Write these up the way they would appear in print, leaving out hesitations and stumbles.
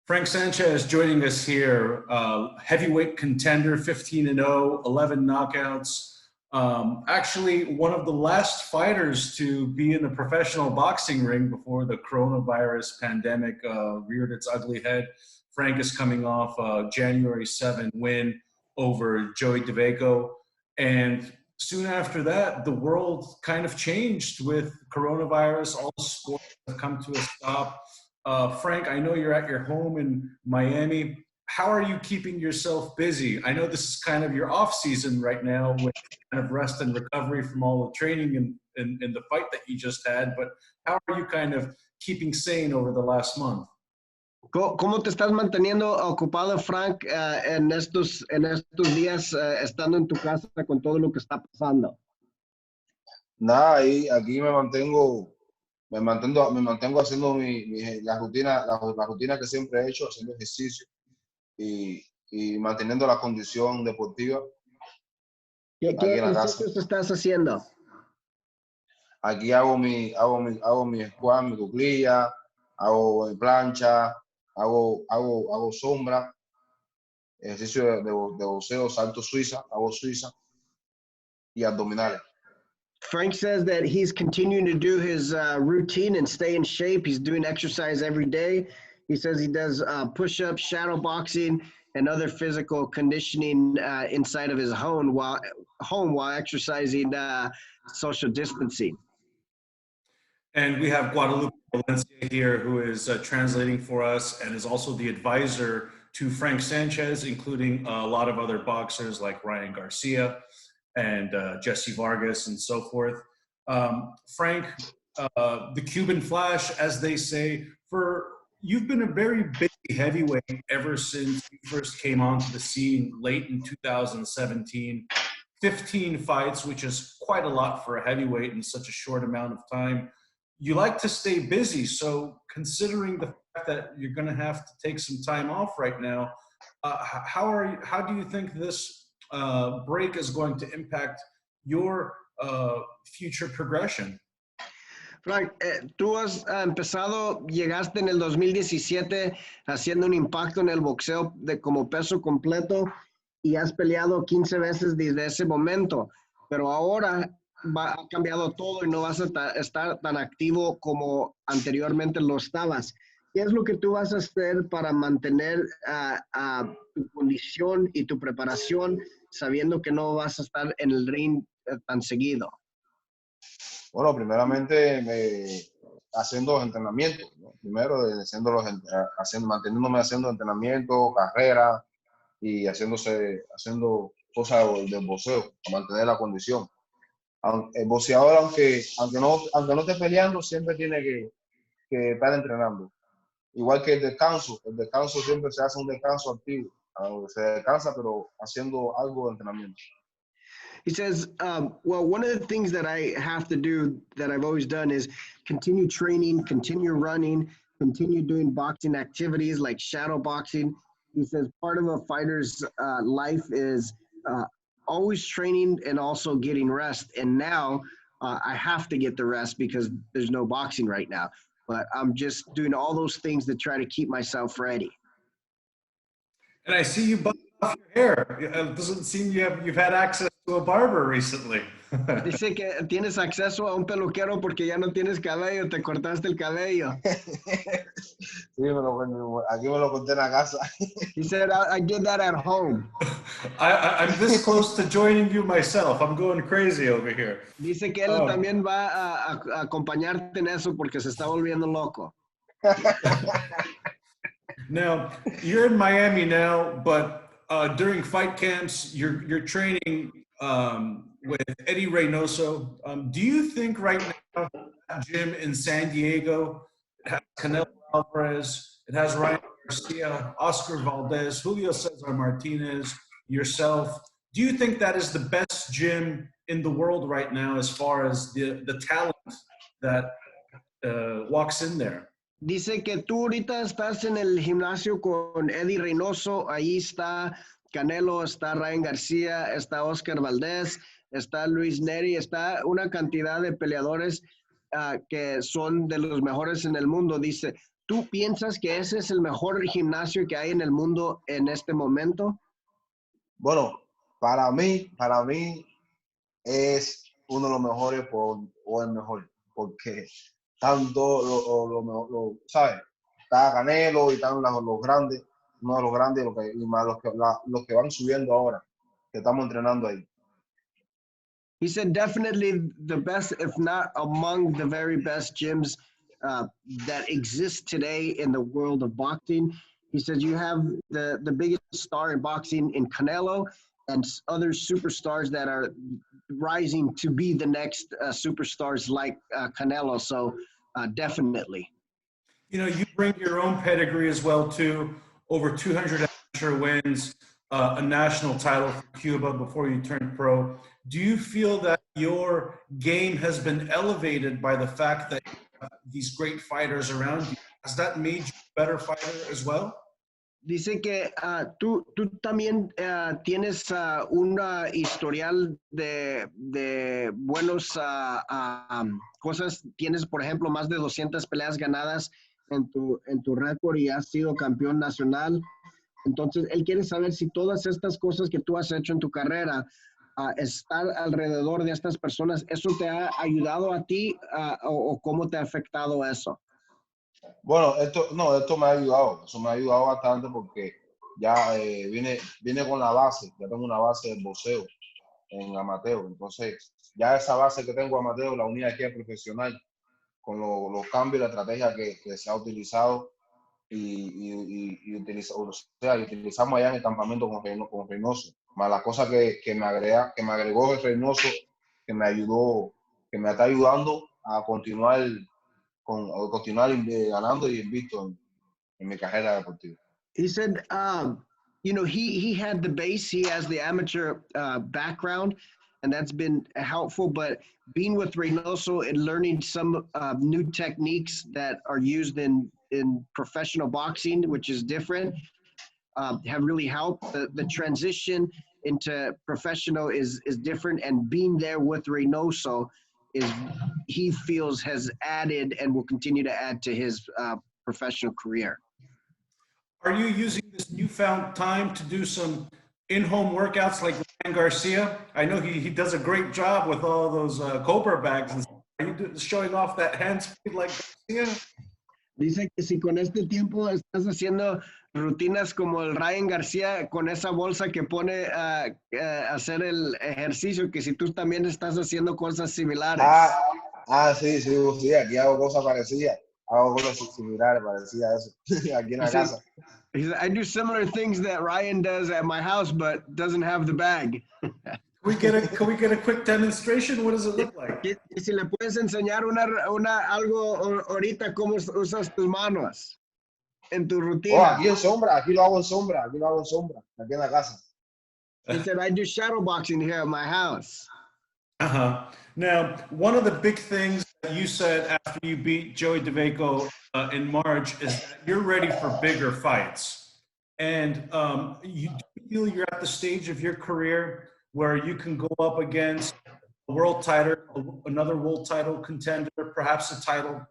Frank Sanchez joining us here, heavyweight contender, 15-0, 11 knockouts. Actually, one of the last fighters to be in a professional boxing ring before the coronavirus pandemic reared its ugly head. Frank is coming off a January 7 win over Joey DeVaco. And soon after that, the world kind of changed with coronavirus. All sports have come to a stop. Frank, I know you're at your home in Miami. How are you keeping yourself busy? I know this is kind of your off season right now with kind of rest and recovery from all the training and the fight that you just had, but how are you kind of keeping sane over the last month? ¿Cómo te estás manteniendo ocupado, Frank, en estos días estando en tu casa con todo lo que está pasando? Nada, aquí me mantengo haciendo la rutina que siempre he hecho, haciendo ejercicio y manteniendo la condición deportiva ¿Qué aquí en la casa. ejercicios estás haciendo? Aquí hago mi squat, mi cuclilla, hago plancha, hago sombra, ejercicio de boxeo, salto suiza, hago suiza y abdominales. Frank says that he's continuing to do his routine and stay in shape. He's doing exercise every day. He says he does push-ups, shadow boxing, and other physical conditioning inside of his home while exercising social distancing. And we have Guadalupe Valencia here, who is translating for us and is also the advisor to Frank Sanchez, including a lot of other boxers like Ryan Garcia and Jesse Vargas and so forth. Frank, the Cuban Flash, as they say, you've been a very big heavyweight ever since you first came onto the scene late in 2017. 15 fights, which is quite a lot for a heavyweight in such a short amount of time. You like to stay busy, so considering the fact that you're going to have to take some time off right now, how do you think this break is going to impact your future progression? Frank, tú has llegaste en el 2017 haciendo un impacto en el boxeo como peso completo y has peleado 15 veces desde ese momento, pero ahora ha cambiado todo y no vas a estar tan activo como anteriormente lo estabas. ¿Qué es lo que tú vas a hacer para mantener tu condición y tu preparación sabiendo que no vas a estar en el ring tan seguido? Bueno, primeramente haciendo los entrenamientos, ¿no? Primero manteniéndome haciendo entrenamiento, carrera y haciendo cosas del boxeo para mantener la condición. El boxeador, aunque no esté peleando, siempre tiene que estar entrenando. Igual que el descanso siempre se hace un descanso activo. Se descansa, pero haciendo algo de entrenamiento. He says, well, one of the things that I have to do that I've always done is continue training, continue running, continue doing boxing activities like shadow boxing. He says part of a fighter's life is always training and also getting rest. And now I have to get the rest because there's no boxing right now. But I'm just doing all those things to try to keep myself ready. And I see you buff your hair. It doesn't seem you've had access to a barber recently. Dice que tienes acceso a un peluquero porque ya no tienes cabello, te cortaste el cabello. Sí, aquí me lo corté en la casa. He said, I did that at home. I'm this close to joining you myself. I'm going crazy over here. Dice que él también va a acompañarte en eso porque se está volviendo loco. Now, you're in Miami now, but during fight camps, you're training with Eddie Reynoso. Do you think right now, gym in San Diego, it has Canelo Alvarez, it has Ryan Garcia, Oscar Valdez, Julio Cesar Martinez, yourself. Do you think that is the best gym in the world right now as far as the talent that walks in there? Dice que tú ahorita estás en el gimnasio con Eddie Reynoso, ahí está Canelo, está Ryan García, está Oscar Valdez, está Luis Neri, está una cantidad de peleadores que son de los mejores en el mundo. Dice, ¿Tú piensas que ese es el mejor gimnasio que hay en el mundo en este momento? Bueno, para mí es uno de los mejores o el mejor, porque tanto ¿sabes? Está Canelo y están los grandes, uno de los grandes y más los que van subiendo ahora, que estamos entrenando ahí. He said definitely the best, if not among the very best gyms that exist today in the world of boxing. He says you have the biggest star in boxing in Canelo and other superstars that are rising to be the next superstars like Canelo. So definitely. You know, you bring your own pedigree as well too. Over 200 amateur wins, a national title for Cuba before you turned pro. Do you feel that your game has been elevated by the fact that you have these great fighters around you? Has that made you a better fighter as well? Dice que tú también tienes una historial de buenos cosas. Tienes, por ejemplo, más de 200 peleas ganadas en tu récord y has sido campeón nacional. Entonces, él quiere saber si todas estas cosas que tú has hecho en tu carrera, estar alrededor de estas personas, ¿eso te ha ayudado a ti o cómo te ha afectado eso? Bueno, esto me ha ayudado, eso me ha ayudado bastante porque ya vine con la base, ya tengo una base de boxeo en amateur, entonces ya esa base que tengo amateur la uní aquí a profesional con los cambios y la estrategia que se ha utilizado y utilizamos allá en el campamento con Reynoso, más la cosa que me agregó el Reynoso, que me ayudó, que me está ayudando a continuar ganando y invicto en mi carrera deportiva. He said, he had the base, he has the amateur background, and that's been helpful. But being with Reynoso and learning some new techniques that are used in professional boxing, which is different, have really helped. The transition into professional is different, and being there with Reynoso he feels has added and will continue to add to his professional career. Are you using this newfound time to do some in-home workouts like Ryan Garcia? I know he does a great job with all those Cobra bags. Are you showing off that hand speed like Garcia? Dice que si con este tiempo estás haciendo rutinas como el Ryan García con esa bolsa que pone a hacer el ejercicio, que si tú también estás haciendo cosas similares. Sí, aquí hago cosas parecidas. Hago cosas similares, parecidas a eso, aquí en la casa. He said, I do similar things that Ryan does at my house, but doesn't have the bag. Can we get a quick demonstration? What does it look like? Y si le puedes enseñar algo ahorita, cómo usas tus manos en tu rutina. Aquí en sombra, aquí lo hago en sombra, aquí en la casa. He said, I do shadow boxing here at my house. Now, one of the big things that you said after you beat Joey DeVaco in March is that you're ready for bigger fights. And you feel you're at the stage of your career where you can go up against a world title, another world title contender, perhaps a title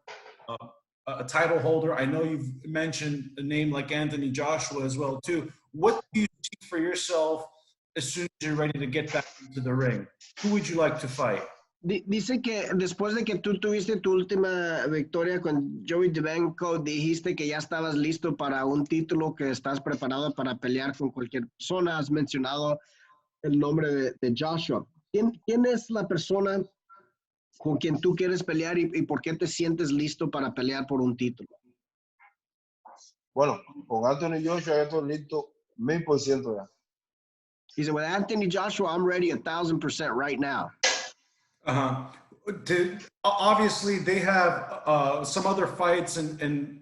holder. I know you've mentioned a name like Anthony Joshua as well too. What do you see for yourself as soon as you're ready to get back into the ring? Who would you like to fight? Dice que después de que tú tuviste tu última victoria con Joey DeVaco, dijiste que ya estabas listo para un título, que estás preparado para pelear con cualquier persona. Has mencionado el nombre de Joshua. ¿Quién es la persona con quien tú quieres pelear y por qué te sientes listo para pelear por un título? Bueno, con Anthony Joshua ya estoy listo 1000% ya. He said, with Anthony Joshua, I'm ready 1,000% right now. Obviously, they have some other fights and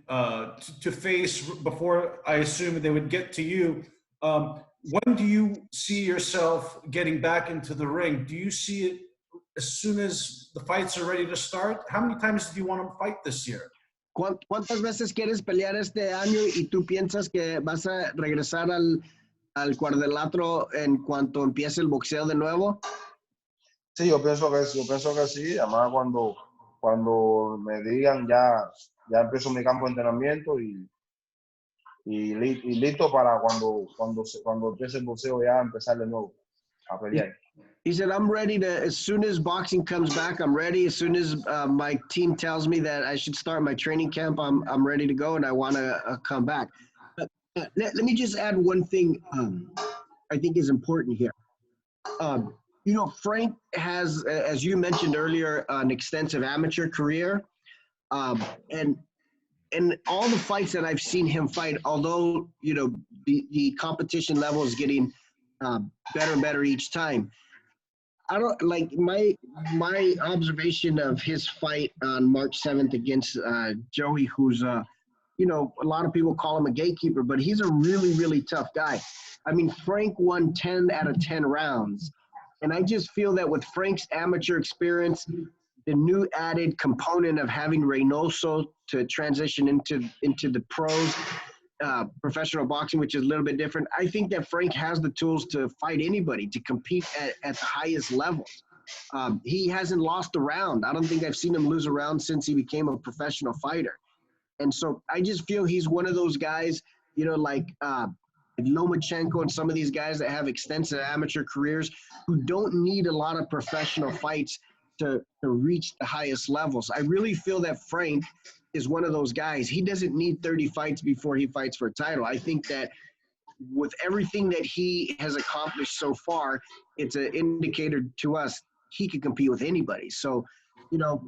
to face before I assume they would get to you. When do you see yourself getting back into the ring? Do you see it as soon as the fights are ready to start? How many times do you want to fight this year? ¿Cuántas veces quieres pelear este año y tú piensas que vas a regresar al cuadrilátero en cuanto empiece el boxeo de nuevo? Sí, yo pienso que sí, además cuando me digan ya ya empiezo mi campo de entrenamiento y listo para cuando empiece el boxeo ya empezar de nuevo a pelear. He said, I'm ready to, as soon as boxing comes back, I'm ready. As soon as my team tells me that I should start my training camp, I'm ready to go and I want to come back. But let me just add one thing I think is important here. You know, Frank has, as you mentioned earlier, an extensive amateur career. And all the fights that I've seen him fight, although, you know, the competition level is getting better and better each time. I don't like my observation of his fight on March 7th against Joey, who's you know, a lot of people call him a gatekeeper, but he's a really, really tough guy. I mean, Frank won 10 out of 10 rounds. And I just feel that with Frank's amateur experience, the new added component of having Reynoso to transition into the pros, professional boxing, which is a little bit different. I think that Frank has the tools to fight anybody, to compete at the highest levels. He hasn't lost a round. I don't think I've seen him lose a round since he became a professional fighter. And so I just feel he's one of those guys, you know, like Lomachenko and some of these guys that have extensive amateur careers who don't need a lot of professional fights to reach the highest levels. I really feel that Frank is one of those guys. He doesn't need 30 fights before he fights for a title. I think that with everything that he has accomplished so far, it's an indicator to us he could compete with anybody. So, you know,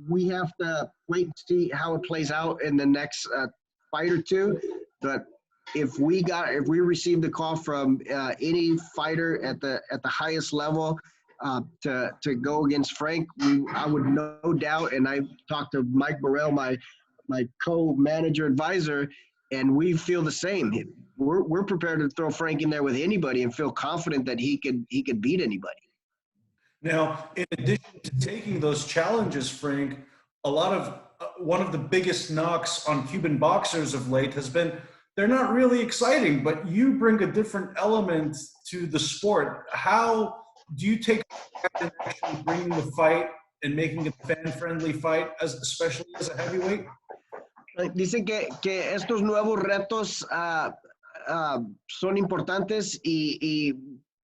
we have to wait and see how it plays out in the next fight or two. But if we received a call from any fighter at the highest level to go against Frank, I would no doubt, and I talked to Mike Burrell, my co-manager advisor, and we feel the same. We're prepared to throw Frank in there with anybody and feel confident that he could beat anybody. Now, in addition to taking those challenges, Frank, one of the biggest knocks on Cuban boxers of late has been they're not really exciting, but you bring a different element to the sport. How do you take in actually bringing the fight and making it a fan-friendly fight, especially as a heavyweight? Dicen que estos nuevos retos son importantes,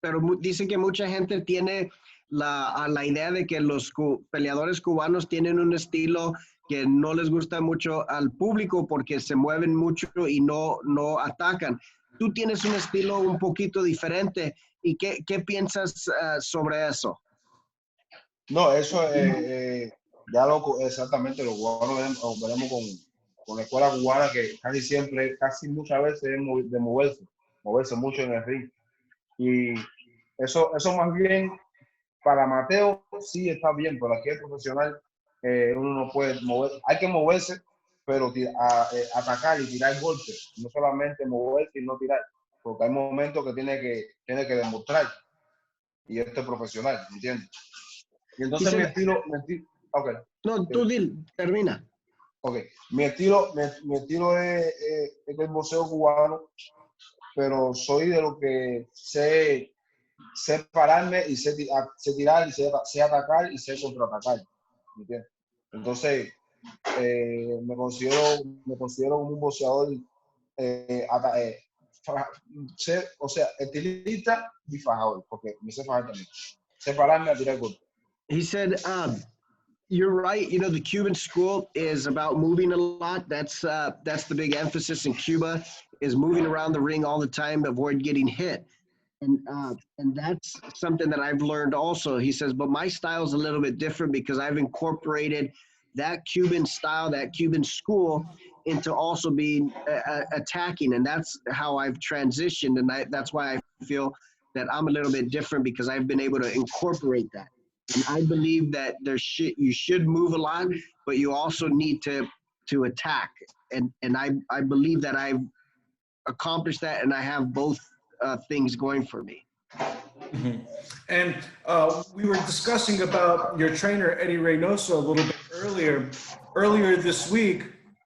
pero dicen que mucha gente tiene la idea de que los peleadores cubanos tienen un estilo que no les gusta mucho al público porque se mueven mucho y no atacan. Tú tienes un estilo un poquito diferente. ¿Y qué piensas sobre eso? No, eso ya exactamente lo cubanos veremos con la escuela cubana, que casi muchas veces es de moverse mucho en el ring. Y eso más bien para Mateo sí está bien, pero aquí es profesional, uno no puede mover, hay que moverse, pero atacar y tirar golpes, no solamente moverse y no tirar, porque hay momentos que tiene que demostrar, y esto es profesional, ¿me entiendes? Y entonces mi estilo, okay. No, tú termina. Ok, mi estilo es el boxeo cubano, pero soy de lo que sé pararme y sé tirar y sé atacar y sé contraatacar, ¿me entiendes? Entonces, me considero como un boxeador, o sea, estilista y fajador, porque me sé fajar también. Sé pararme a tirar golpes. He said, you're right. You know, the Cuban school is about moving a lot. That's the big emphasis in Cuba, is moving around the ring all the time, avoid getting hit. And that's something that I've learned also. He says, but my style is a little bit different because I've incorporated that Cuban style, that Cuban school into also being attacking. And that's how I've transitioned. And that's why I feel that I'm a little bit different, because I've been able to incorporate that. And I believe that you should move a lot, but you also need to attack. And I believe that I've accomplished that, and I have both things going for me. Mm-hmm. And we were discussing about your trainer, Eddie Reynoso, a little bit earlier. Earlier this week,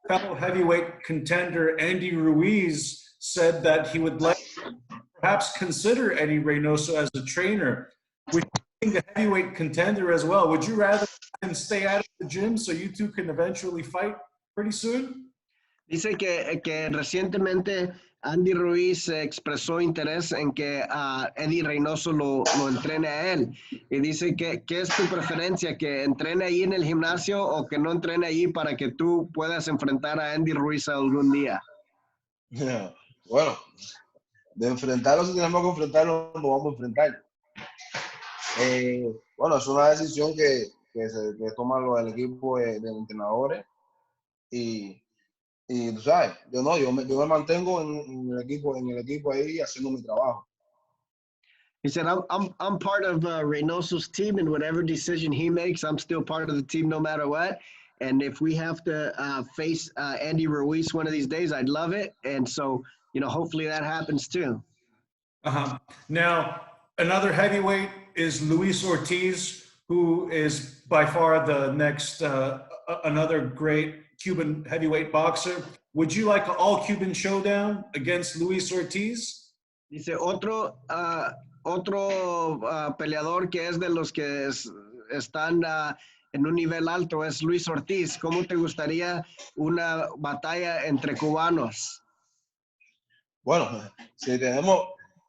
fellow heavyweight contender Andy Ruiz said that he would like to perhaps consider Eddie Reynoso as a trainer. With being a heavyweight contender as well, would you rather him stay out of the gym so you two can eventually fight? pretty soon? Dice que recientemente Andy Ruiz expresó interés en que Eddie Reynoso lo entrene a él. Y dice que, ¿qué es tu preferencia? ¿Que entrene ahí en el gimnasio o que no entrene ahí para que tú puedas enfrentar a Andy Ruiz algún día? Bueno, de enfrentarlo, si tenemos que enfrentarlo, nos vamos a enfrentar. Bueno, es una decisión que toman el equipo de entrenadores y tú sabes, yo me mantengo en el equipo ahí haciendo mi trabajo. He said, I'm part of Reynoso's team, and whatever decision he makes, I'm still part of the team no matter what. And if we have to face Andy Ruiz one of these days, I'd love it. And so, hopefully that happens too. Now, another heavyweight is Luis Ortiz, who is by far the next, another great Cuban heavyweight boxer. Would you like an all-Cuban showdown against Luis Ortiz? Dice, otro peleador que es de los que están en un nivel alto es Luis Ortiz. ¿Cómo te gustaría una batalla entre cubanos? Bueno, si tenemos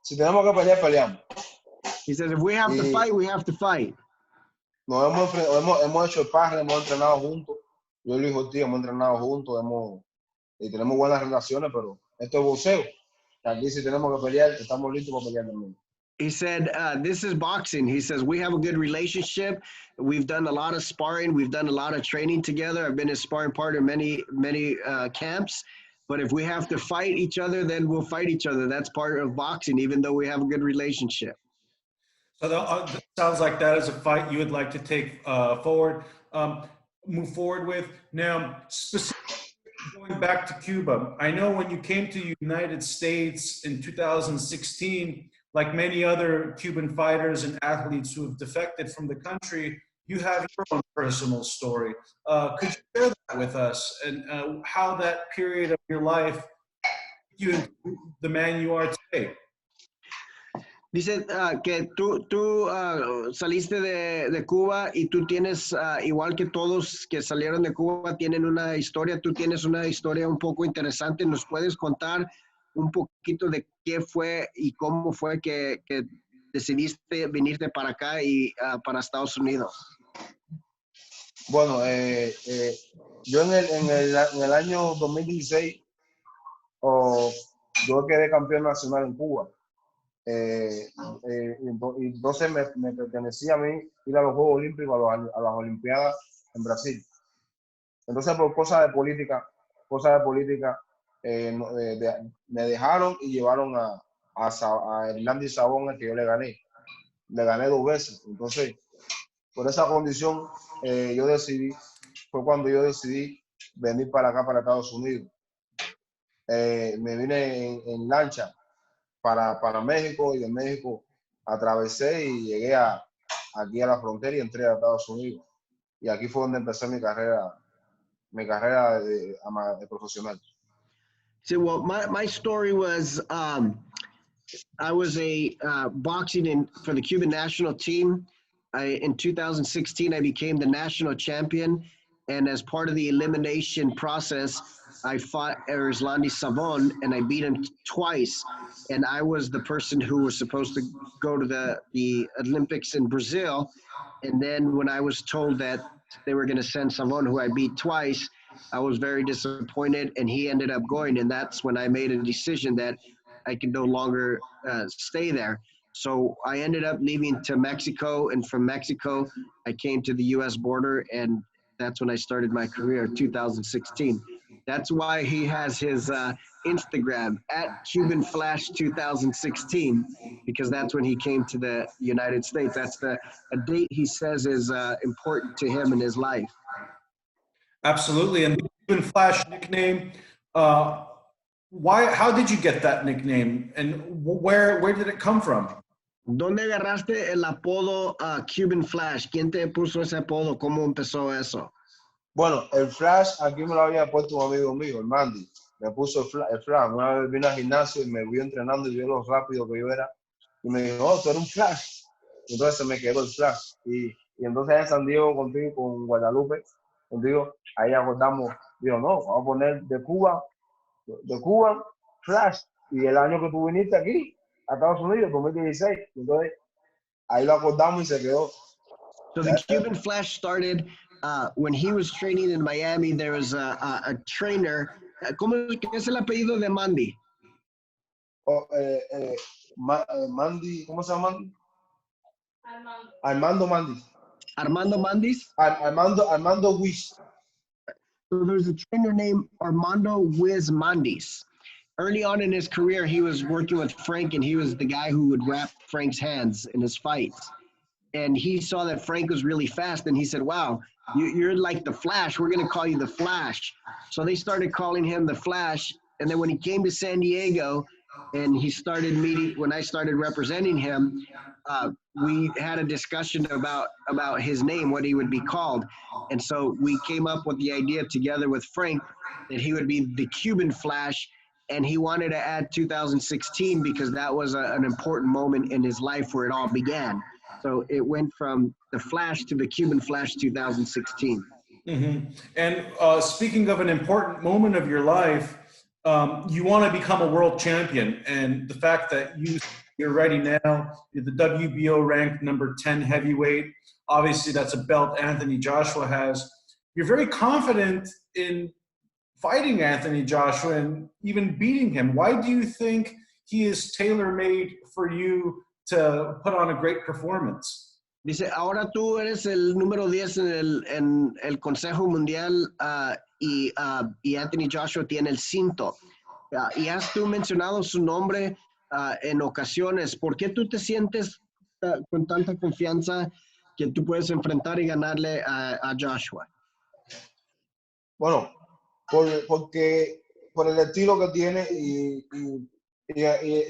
que pelear, peleamos. He says, if we have to fight, we have to fight. Nos hemos hecho sparring, hemos entrenado juntos. Yo y Luis Ortiz hemos entrenado juntos, y tenemos buenas relaciones, pero esto es boxeo. Aquí si tenemos que pelear, estamos listos para pelear también. He said, this is boxing. He says, we have a good relationship. We've done a lot of sparring. We've done a lot of training together. I've been his sparring partner many camps. But if we have to fight each other, then we'll fight each other. That's part of boxing, even though we have a good relationship. So that sounds like that is a fight you would like to take forward, move forward with. Now, specifically going back to Cuba, I know when you came to the United States in 2016, like many other Cuban fighters and athletes who have defected from the country, you have your own personal story. Could you share that with us and how that period of your life you the man you are today? Dice que tú saliste de Cuba y tú tienes, igual que todos que salieron de Cuba, tienen una historia. Tú tienes una historia un poco interesante. ¿Nos puedes contar un poquito de qué fue y cómo fue que decidiste venirte para acá y para Estados Unidos? Bueno, yo en el año 2016 yo quedé campeón nacional en Cuba. Entonces me pertenecía a mí ir a los Juegos Olímpicos, a las Olimpiadas en Brasil. Entonces, por cosas de política, me dejaron y llevaron a Hernández Sabón, al que yo le gané 2 veces. Entonces, por esa condición, fue cuando yo decidí venir para acá, para Estados Unidos. Me vine en lancha para México, y de México atravesé y llegué aquí a la frontera y entré a Estados Unidos. Y aquí fue donde empecé mi carrera de profesional. So, well, my story was I was boxing for the Cuban national team. In 2016, I became the national champion. And as part of the elimination process, I fought Erislandy Savon and I beat him twice. And I was the person who was supposed to go to the Olympics in Brazil. And then when I was told that they were going to send Savon, who I beat twice, I was very disappointed, and he ended up going. And that's when I made a decision that I could no longer stay there. So I ended up leaving to Mexico, and from Mexico, I came to the U.S. border, and that's when I started my career in 2016. That's why he has his Instagram at Cuban Flash 2016, because that's when he came to the United States. That's a date he says is important to him in his life. Absolutely. And the Cuban Flash nickname, how did you get that nickname, and where did it come from? ¿Dónde agarraste el apodo Cuban Flash? ¿Quién te puso ese apodo? ¿Cómo empezó eso? Bueno, el Flash aquí me lo había puesto un amigo mío, el Mandy. Me puso el Flash. Una vez vine al gimnasio y me vio entrenando y vio lo rápido que yo era. Y me dijo, oh, tú eres un Flash. Y entonces se me quedó el Flash. Y entonces en San Diego contigo, con Guadalupe, contigo, ahí acordamos Digo, no, vamos a poner de Cuba, Flash. Y el año que tú viniste aquí, a Estados Unidos, 2016. Entonces, ahí lo acordamos y se quedó. So the Cuban Flash started when he was training in Miami. There was a trainer. ¿Qué es el apellido de Mandy? Oh, Mandy, ¿cómo se llama Mandy? Armando Mandy. Armando Mandis. Armando Wish. So there's a trainer named Armando Wiz Mandis. Early on in his career, he was working with Frank, and he was the guy who would wrap Frank's hands in his fights. And he saw that Frank was really fast, and he said, wow, you're like the Flash. We're going to call you the Flash. So they started calling him the Flash. And then when he came to San Diego and he started meeting, when I started representing him, we had a discussion about his name, what he would be called. And so we came up with the idea together with Frank that he would be the Cuban Flash. And he wanted to add 2016 because that was an important moment in his life where it all began. So it went from the Flash to the Cuban Flash 2016. Mm-hmm. And speaking of an important moment of your life, you want to become a world champion. And the fact that you're ready now, you're the WBO ranked number 10 heavyweight. Obviously, that's a belt Anthony Joshua has. You're very confident in fighting Anthony Joshua and even beating him. Why do you think he is tailor-made for you to put on a great performance? Dice, ahora tú eres el número 10 en el Consejo Mundial y Anthony Joshua tiene el cinto. Y has tú mencionado su nombre en ocasiones. ¿Por qué tú te sientes con tanta confianza que tú puedes enfrentar y ganarle a Joshua? Bueno, porque por el estilo que tiene y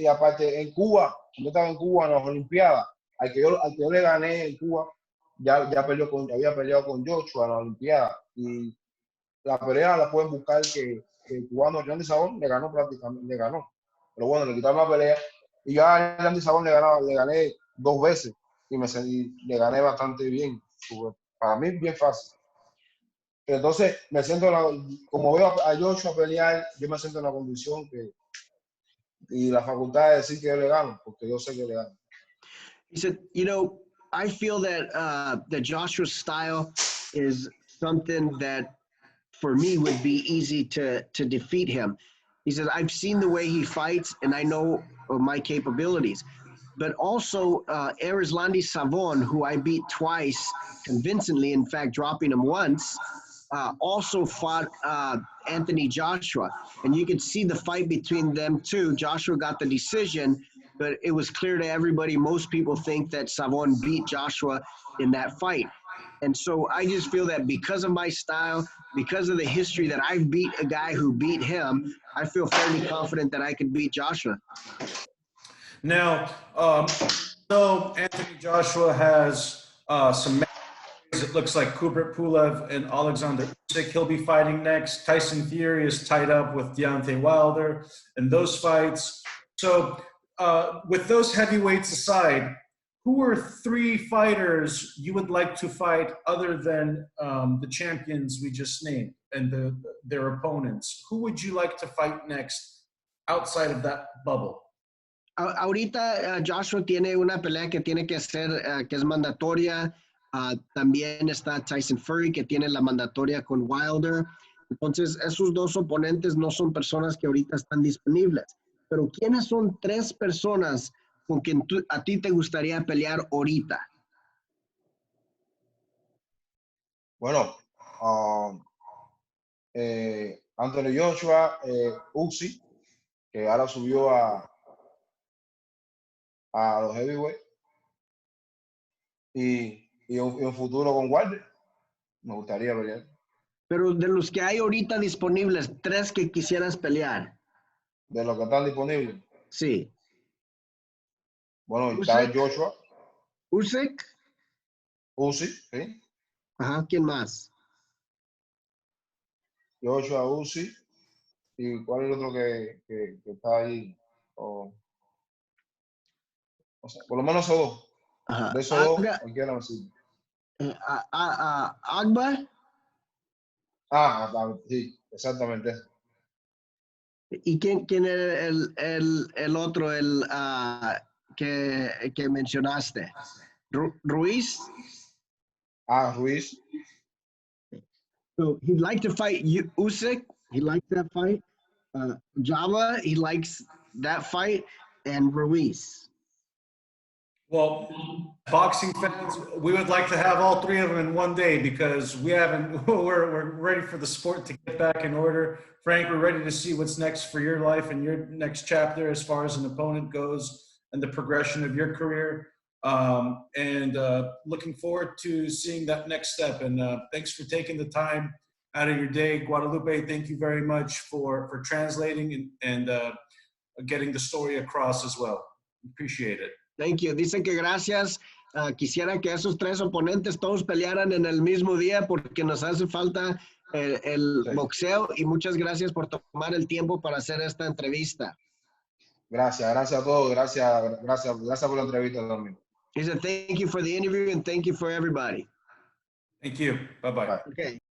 aparte en Cuba, yo estaba en Cuba en las Olimpiadas, al que yo le gané en Cuba, había peleado con Joshua en las Olimpiadas y la pelea la pueden buscar que el cubano Randy Sabón le ganó prácticamente, le ganó. Pero bueno, le quitaron la pelea y yo a Randy Sabón le gané 2 veces y le gané bastante bien. Para mí bien fácil. Entonces me siento, como veo a Joshua pelear, yo me siento en la condición y la facultad de decir que yo le gano, porque yo sé que le gano. He said, you know, I feel that Joshua's style is something that for me would be easy to defeat him. He said, I've seen the way he fights and I know my capabilities. But also Erislandy Savon, who I beat twice convincingly, in fact, dropping him once, also fought Anthony Joshua. And you could see the fight between them two. Joshua got the decision, but it was clear to everybody, most people think that Savon beat Joshua in that fight. And so I just feel that because of my style, because of the history that I've beat a guy who beat him, I feel fairly confident that I could beat Joshua. Now, so Anthony Joshua has some matches. It looks like Kubrat Pulev and Alexander Usyk he'll be fighting next. Tyson Fury is tied up with Deontay Wilder in those fights. So with those heavyweights aside, who are 3 fighters you would like to fight other than the champions we just named and their opponents? Who would you like to fight next outside of that bubble? Ahorita Joshua tiene una pelea que tiene que hacer, que es mandatoria. También está Tyson Fury, que tiene la mandatoria con Wilder. Entonces, esos 2 oponentes no son personas que ahorita están disponibles. Pero, ¿quiénes son 3 personas con quien a ti te gustaría pelear ahorita? Bueno, Anthony Joshua, Usyk, que ahora subió a los heavyweight, y un futuro con Wilder. Me gustaría pelear. Pero de los que hay ahorita disponibles, 3 que quisieras pelear. De los que están disponibles. Sí. Bueno, está Joshua. Usyk. Usyk, sí. Ajá, ¿quién más? Joshua, Usyk. ¿Y cuál es el otro que está ahí? O sea, por lo menos esos 2. Ajá. De esos 2, cualquiera me sirve. Agba. Sí. exactamente. ¿Y quién era el otro que mencionaste? Ruiz? Ah, Ruiz. So he'd like to fight Usyk. He likes that fight. Java, he likes that fight. And Ruiz. Well, boxing fans, we would like to have all three of them in one day because we haven't, we're ready for the sport to get back in order. Frank, we're ready to see what's next for your life and your next chapter as far as an opponent goes and the progression of your career. Looking forward to seeing that next step. And thanks for taking the time out of your day. Guadalupe, thank you very much for translating and getting the story across as well. Appreciate it. Thank you. Dice que gracias. Quisiera que esos tres oponentes todos pelearan en el mismo día porque nos hace falta el Sí. boxeo y muchas gracias por tomar el tiempo para hacer esta entrevista. Gracias a todos. Gracias por la entrevista también. He said, thank you for the interview and thank you for everybody. Thank you. Bye-bye. Bye. Okay.